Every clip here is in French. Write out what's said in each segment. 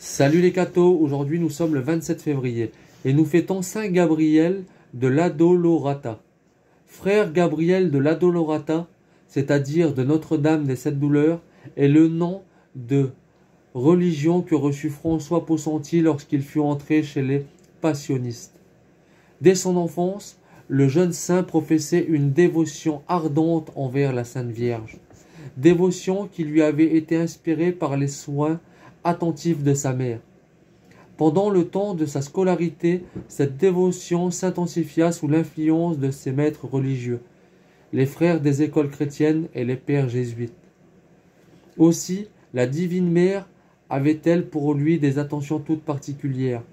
Salut les cathos, aujourd'hui nous sommes le 27 février et nous fêtons Saint Gabriel de l'Addolorata. Frère Gabriel de l'Addolorata, c'est-à-dire de Notre-Dame des Sept Douleurs, est le nom de religion que reçut François Possenti lorsqu'il fut entré chez les passionistes. Dès son enfance, le jeune saint professait une dévotion ardente envers la Sainte Vierge, dévotion qui lui avait été inspirée par les soins attentifs de sa mère. Pendant le temps de sa scolarité, cette dévotion s'intensifia sous l'influence de ses maîtres religieux, les frères des écoles chrétiennes et les pères jésuites. Aussi, la Divine Mère avait-elle pour lui des attentions toutes particulières,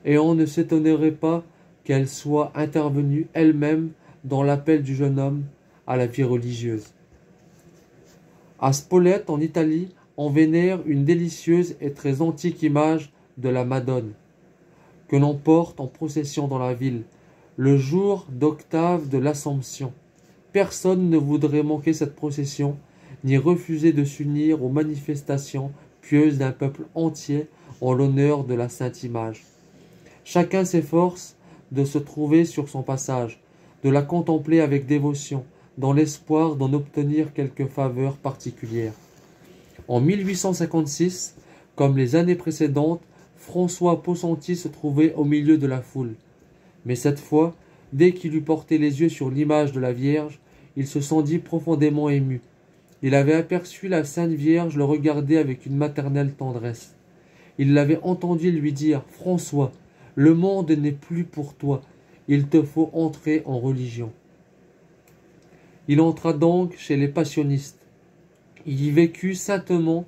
et on ne s'étonnerait pas qu'elle soit intervenue elle-même dans l'appel du jeune homme à la vie religieuse. À Spolète, en Italie, on vénère une délicieuse et très antique image de la Madone, que l'on porte en procession dans la ville, le jour d'octave de l'Assomption. Personne ne voudrait manquer cette procession, ni refuser de s'unir aux manifestations pieuses d'un peuple entier en l'honneur de la sainte image. Chacun s'efforce de se trouver sur son passage, de la contempler avec dévotion, dans l'espoir d'en obtenir quelque faveur particulière. En 1856, comme les années précédentes, François Possenti se trouvait au milieu de la foule. Mais cette fois, dès qu'il eut porté les yeux sur l'image de la Vierge, il se sentit profondément ému. Il avait aperçu la Sainte Vierge le regarder avec une maternelle tendresse. Il l'avait entendu lui dire « François, le monde n'est plus pour toi, il te faut entrer en religion. » Il entra donc chez les passionistes. Il y vécut saintement,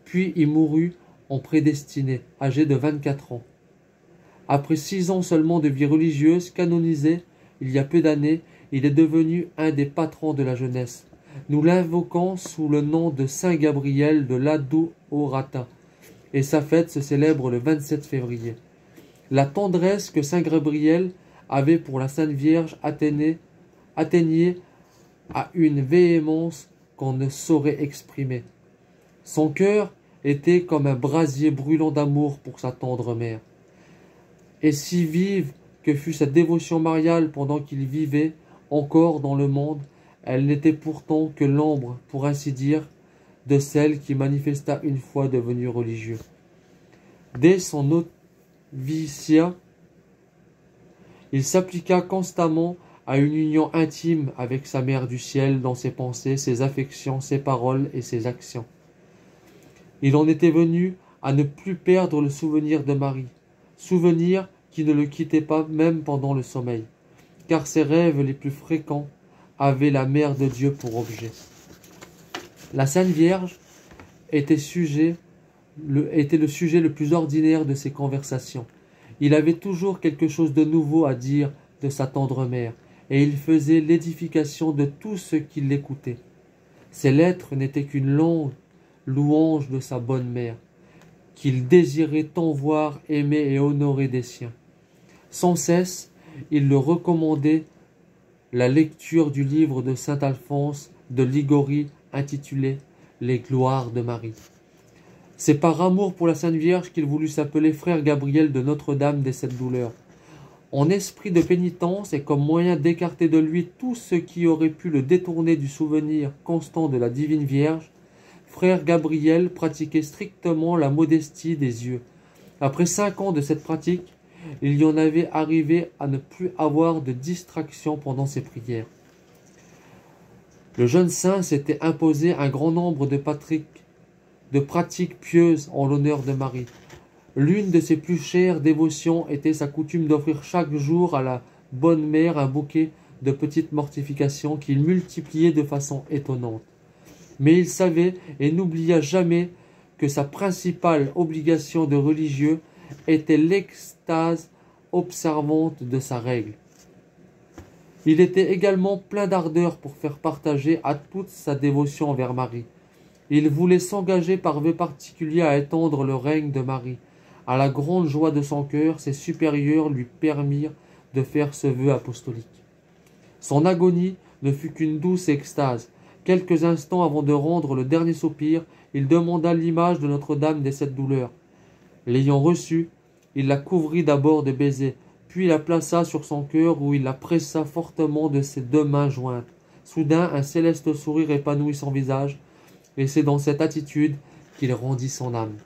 puis y mourut en prédestiné, âgé de 24 ans. Après 6 ans seulement de vie religieuse, canonisé, il y a peu d'années, il est devenu un des patrons de la jeunesse. Nous l'invoquons sous le nom de Saint Gabriel de l'Addolorata, et sa fête se célèbre le 27 février. La tendresse que Saint Gabriel avait pour la Sainte Vierge atteignait à une véhémence qu'on ne saurait exprimer. Son cœur était comme un brasier brûlant d'amour pour sa tendre mère. Et si vive que fut sa dévotion mariale pendant qu'il vivait encore dans le monde, elle n'était pourtant que l'ombre, pour ainsi dire, de celle qui manifesta une fois devenu religieux. Dès son noviciat, il s'appliqua constamment à une union intime avec sa mère du ciel dans ses pensées, ses affections, ses paroles et ses actions. Il en était venu à ne plus perdre le souvenir de Marie, souvenir qui ne le quittait pas même pendant le sommeil, car ses rêves les plus fréquents avaient la Mère de Dieu pour objet. La Sainte Vierge était le sujet le plus ordinaire de ses conversations. Il avait toujours quelque chose de nouveau à dire de sa tendre mère, et il faisait l'édification de tous ceux qui l'écoutaient. Ses lettres n'étaient qu'une longue louange de sa bonne mère, qu'il désirait tant voir, aimer et honorer des siens. Sans cesse, il le recommandait la lecture du livre de saint Alphonse de Ligorie intitulé « Les gloires de Marie ». C'est par amour pour la Sainte Vierge qu'il voulut s'appeler frère Gabriel de Notre-Dame des Sept Douleurs. En esprit de pénitence et comme moyen d'écarter de lui tout ce qui aurait pu le détourner du souvenir constant de la Divine Vierge, frère Gabriel pratiquait strictement la modestie des yeux. Après 5 ans de cette pratique, il y en avait arrivé à ne plus avoir de distraction pendant ses prières. Le jeune saint s'était imposé un grand nombre de pratiques pieuses en l'honneur de Marie. L'une de ses plus chères dévotions était sa coutume d'offrir chaque jour à la bonne mère un bouquet de petites mortifications qu'il multipliait de façon étonnante. Mais il savait et n'oublia jamais que sa principale obligation de religieux était l'extase observante de sa règle. Il était également plein d'ardeur pour faire partager à toute sa dévotion envers Marie. Il voulait s'engager par vœu particulier à étendre le règne de Marie. À la grande joie de son cœur, ses supérieurs lui permirent de faire ce vœu apostolique. Son agonie ne fut qu'une douce extase. Quelques instants avant de rendre le dernier soupir, il demanda l'image de Notre-Dame des Sept Douleurs. L'ayant reçue, il la couvrit d'abord de baisers, puis la plaça sur son cœur où il la pressa fortement de ses 2 mains jointes. Soudain, un céleste sourire épanouit son visage, et c'est dans cette attitude qu'il rendit son âme.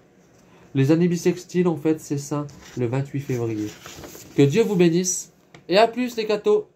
Les années bissextiles ont fêté ses saints le 28 février. Que Dieu vous bénisse, et à plus les cathos!